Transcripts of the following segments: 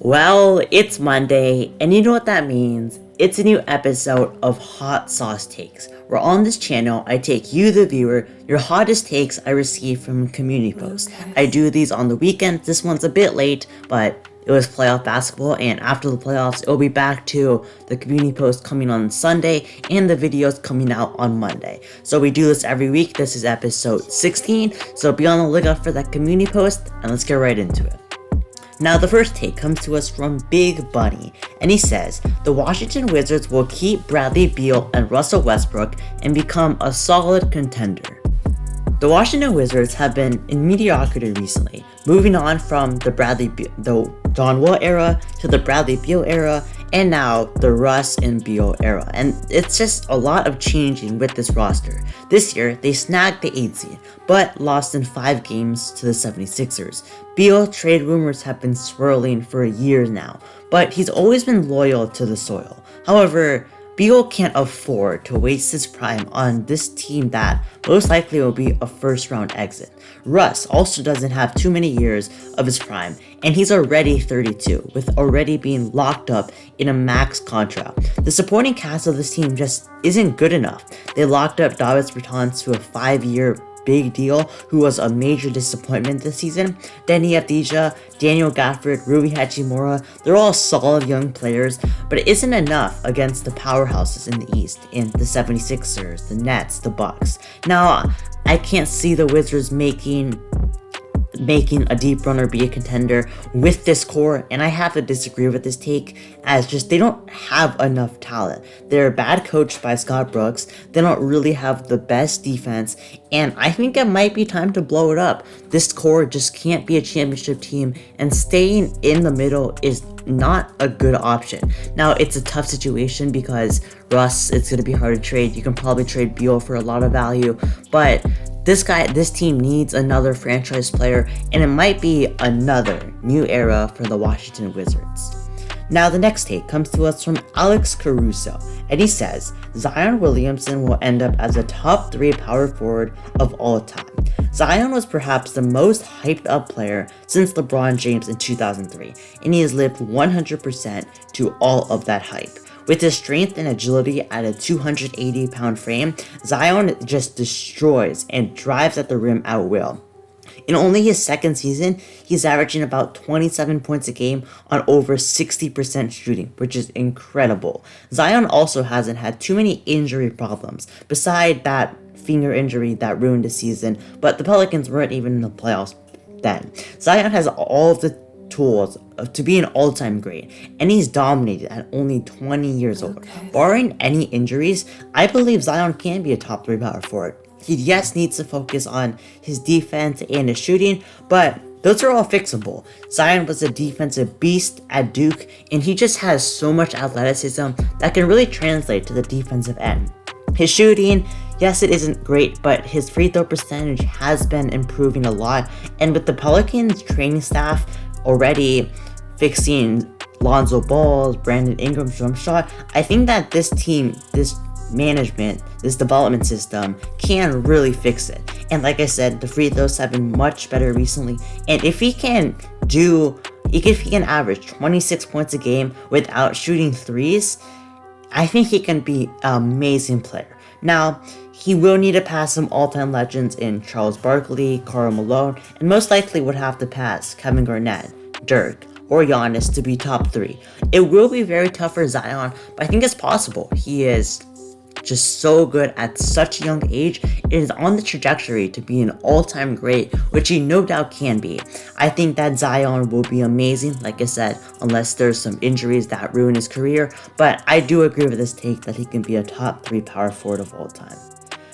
Well, it's Monday, and you know what that means. It's a new episode of Hot Sauce Takes, where on this channel, I take you, the viewer, your hottest takes I receive from community posts. I do these on the weekends. This one's a bit late, but it was playoff basketball, and after the playoffs, it'll be back to the community posts coming on Sunday, and the videos coming out on Monday. So we do this every week. This is episode 16, so be on the lookout for that community post, and let's get right into it. Now, the first take comes to us from Big Bunny, and he says, the Washington Wizards will keep Bradley Beal and Russell Westbrook and become a solid contender. The Washington Wizards have been in mediocrity recently, moving on from the John Wall era to the Bradley Beal era, and now the Russ and Beal era. And it's just a lot of changing with this roster. This year, they snagged the 8th seed, but lost in 5 games to the 76ers. Beal trade rumors have been swirling for years now, but he's always been loyal to the soil. However, Beal can't afford to waste his prime on this team that most likely will be a first-round exit. Russ also doesn't have too many years of his prime, and he's already 32, with already being locked up in a max contract. The supporting cast of this team just isn't good enough. They locked up Davis Bertans to a 5-year big deal, who was a major disappointment this season. Denny Avdija, Daniel Gafford, Rui Hachimura, they're all solid young players, but it isn't enough against the powerhouses in the East, in the 76ers, the Nets, the Bucks. Now, I can't see the Wizards making a deep run or be a contender with this core, and I have to disagree with this take, as just they don't have enough talent. They're bad coached by Scott Brooks, they don't really have the best defense, and I think it might be time to blow it up. This core just can't be a championship team, and staying in the middle is not a good option. Now, it's a tough situation because Russ, it's going to be hard to trade. You can probably trade Beal for a lot of value, but this team needs another franchise player, and it might be another new era for the Washington Wizards. Now, the next take comes to us from Alex Caruso, and he says, Zion Williamson will end up as a top 3 power forward of all time. Zion was perhaps the most hyped up player since LeBron James in 2003, and he has lived 100% to all of that hype. With his strength and agility at a 280-pound frame, Zion just destroys and drives at the rim at will. In only his second season, he's averaging about 27 points a game on over 60% shooting, which is incredible. Zion also hasn't had too many injury problems, beside that finger injury that ruined the season, but the Pelicans weren't even in the playoffs then. Zion has all of the tools to be an all-time great, and he's dominated at only 20 years old. Barring any injuries, I believe Zion can be a top 3 power forward. He needs to focus on his defense and his shooting, but those are all fixable. Zion was a defensive beast at Duke, and he just has so much athleticism that can really translate to the defensive end. His shooting, yes, it isn't great, but his free throw percentage has been improving a lot, and with the Pelicans training staff already fixing Lonzo Ball's, Brandon Ingram's jump shot, I think that this team, this management, this development system can really fix it. And like I said, the free throws have been much better recently, and if he can average 26 points a game without shooting threes, I think he can be an amazing player. Now, he will need to pass some all-time legends in Charles Barkley, Karl Malone, and most likely would have to pass Kevin Garnett, Dirk, or Giannis to be top 3. It will be very tough for Zion, but I think it's possible. He is just so good at such a young age. It is on the trajectory to be an all-time great, which he no doubt can be. I think that Zion will be amazing, like I said, unless there's some injuries that ruin his career, but I do agree with this take that he can be a top 3 power forward of all time.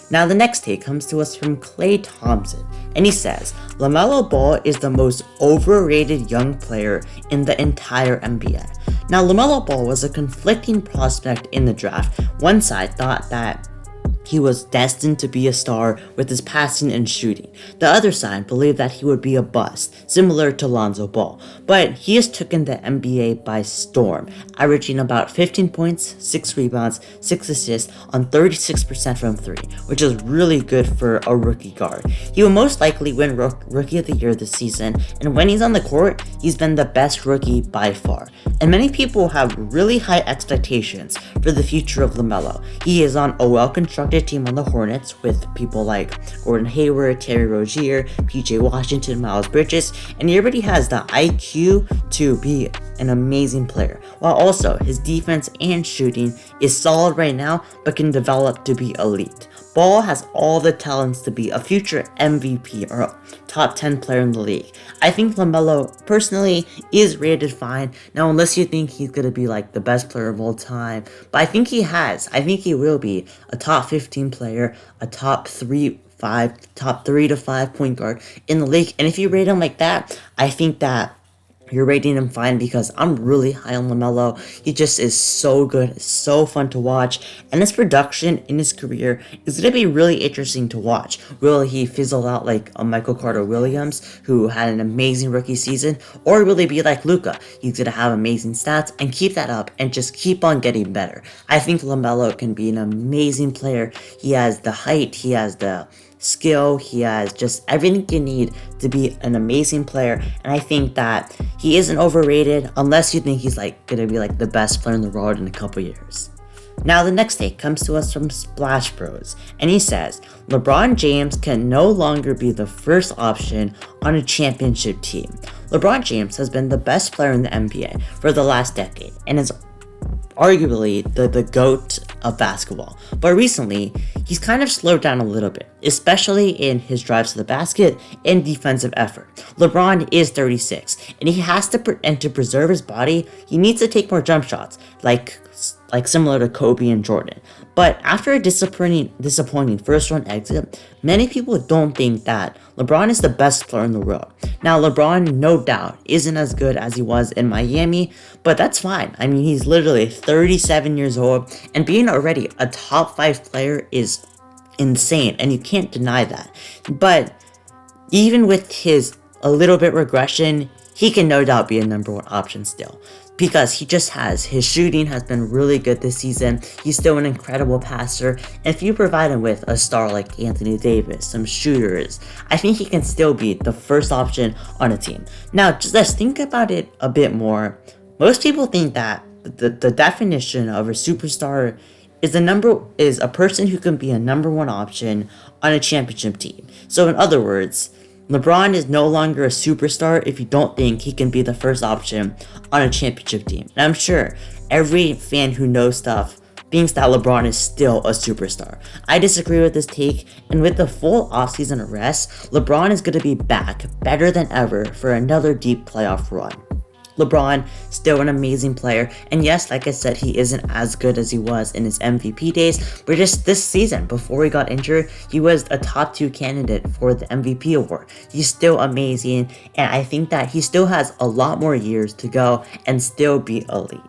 Now, the next take comes to us from Klay Thompson, and he says, Lamelo Ball is the most overrated young player in the entire NBA. Now, Lamelo Ball was a conflicting prospect in the draft. One side thought that he was destined to be a star with his passing and shooting. The other side believed that he would be a bust, similar to Lonzo Ball, but he has taken the NBA by storm, averaging about 15 points, 6 rebounds, 6 assists on 36% from 3, which is really good for a rookie guard. He will most likely win Rookie of the Year this season, and when he's on the court, he's been the best rookie by far. And many people have really high expectations for the future of Lamelo. He is on a well-constructed team on the Hornets with people like Gordon Hayward, Terry Rozier, PJ Washington, Miles Bridges, and he already has the IQ to be an amazing player, while also his defense and shooting is solid right now but can develop to be elite. Ball has all the talents to be a future MVP or top 10 player in the league. I think Lamelo personally is rated fine. Now, unless you think he's going to be like the best player of all time, but I think he will be a top 15 player, a top 3 to 5 point guard in the league. And if you rate him like that, I think that you're rating him fine, because I'm really high on Lamelo. He just is so good, it's so fun to watch, and his production in his career is going to be really interesting to watch. Will he fizzle out like a Michael Carter-Williams, who had an amazing rookie season, or will he be like Luka? He's going to have amazing stats and keep that up and just keep on getting better. I think Lamelo can be an amazing player. He has the height, he has the skill, he has just everything you need to be an amazing player, and I think that he isn't overrated unless you think he's like gonna be like the best player in the world in a couple years. Now the next take comes to us from Splash Bros, and he says LeBron James can no longer be the first option on a championship team. LeBron James has been the best player in the NBA for the last decade and is arguably the GOAT of basketball. But recently, he's kind of slowed down a little bit, especially in his drives to the basket and defensive effort. LeBron is 36, and he has to to preserve his body, he needs to take more jump shots, like similar to Kobe and Jordan. But after a disappointing first round exit, many people don't think that LeBron is the best player in the world. Now, LeBron, no doubt, isn't as good as he was in Miami, but that's fine. I mean, he's literally 37 years old, and being already a top 5 player is insane, and you can't deny that. But even with his a little bit regression, he can no doubt be a number 1 option still, because his shooting has been really good this season. He's still an incredible passer, and if you provide him with a star like Anthony Davis, some shooters, I think he can still be the first option on a team. Now, just let's think about it a bit more. Most people think that the definition of a superstar is a person who can be a number 1 option on a championship team. So in other words, LeBron is no longer a superstar if you don't think he can be the first option on a championship team. And I'm sure every fan who knows stuff thinks that LeBron is still a superstar. I disagree with this take, and with the full offseason rest, LeBron is going to be back better than ever for another deep playoff run. LeBron, still an amazing player, and yes, like I said, he isn't as good as he was in his MVP days, but just this season, before he got injured, he was a top 2 candidate for the MVP award. He's still amazing, and I think that he still has a lot more years to go and still be elite.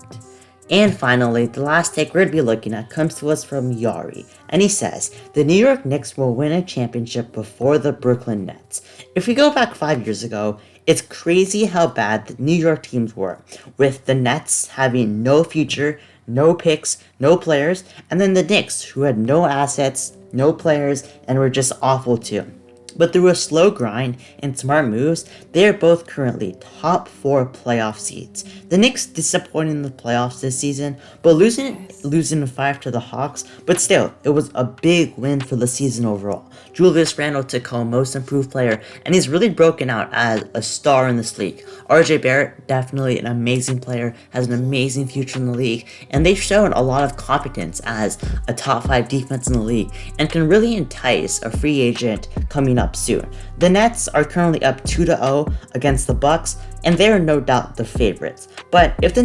And finally, the last take we're going to be looking at comes to us from Yari, and he says, the New York Knicks will win a championship before the Brooklyn Nets. If we go back 5 years ago, it's crazy how bad the New York teams were, with the Nets having no future, no picks, no players, and then the Knicks, who had no assets, no players, and were just awful too. But through a slow grind and smart moves, they are both currently top 4 playoff seeds. The Knicks disappointed in the playoffs this season, but losing 5 to the Hawks, but still, it was a big win for the season overall. Julius Randle took home Most Improved Player, and he's really broken out as a star in this league. RJ Barrett, definitely an amazing player, has an amazing future in the league, and they've shown a lot of competence as a top 5 defense in the league, and can really entice a free agent coming up soon. The Nets are currently up 2-0 against the Bucks, and they are no doubt the favorites. But the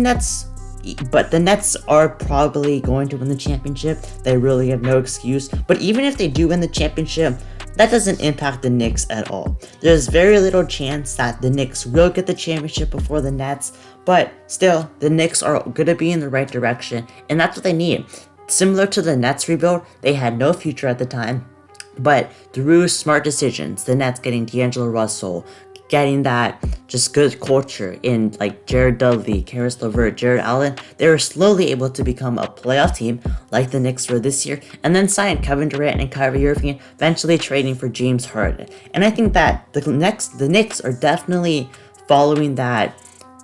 Nets are probably going to win the championship. They really have no excuse. But even if they do win the championship, that doesn't impact the Knicks at all. There's very little chance that the Knicks will get the championship before the Nets, but still, the Knicks are going to be in the right direction, and that's what they need Similar to the Nets rebuild, they had no future at the time, but through smart decisions, the Nets getting D'Angelo Russell, getting that just good culture in like Jared Dudley, Karis LeVert, Jared Allen, they were slowly able to become a playoff team like the Knicks were this year, and then signed Kevin Durant and Kyrie Irving, eventually trading for James Harden. And I think that the Knicks are definitely following that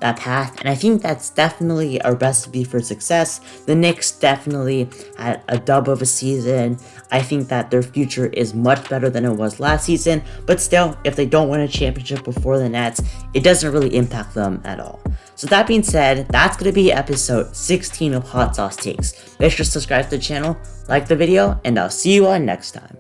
path, and I think that's definitely a recipe for success. The Knicks definitely had a dub of a season. I think that their future is much better than it was last season, but still, if they don't win a championship before the Nets, it doesn't really impact them at all. So that being said, that's going to be episode 16 of Hot Sauce Takes. Make sure to subscribe to the channel, like the video, and I'll see you on next time.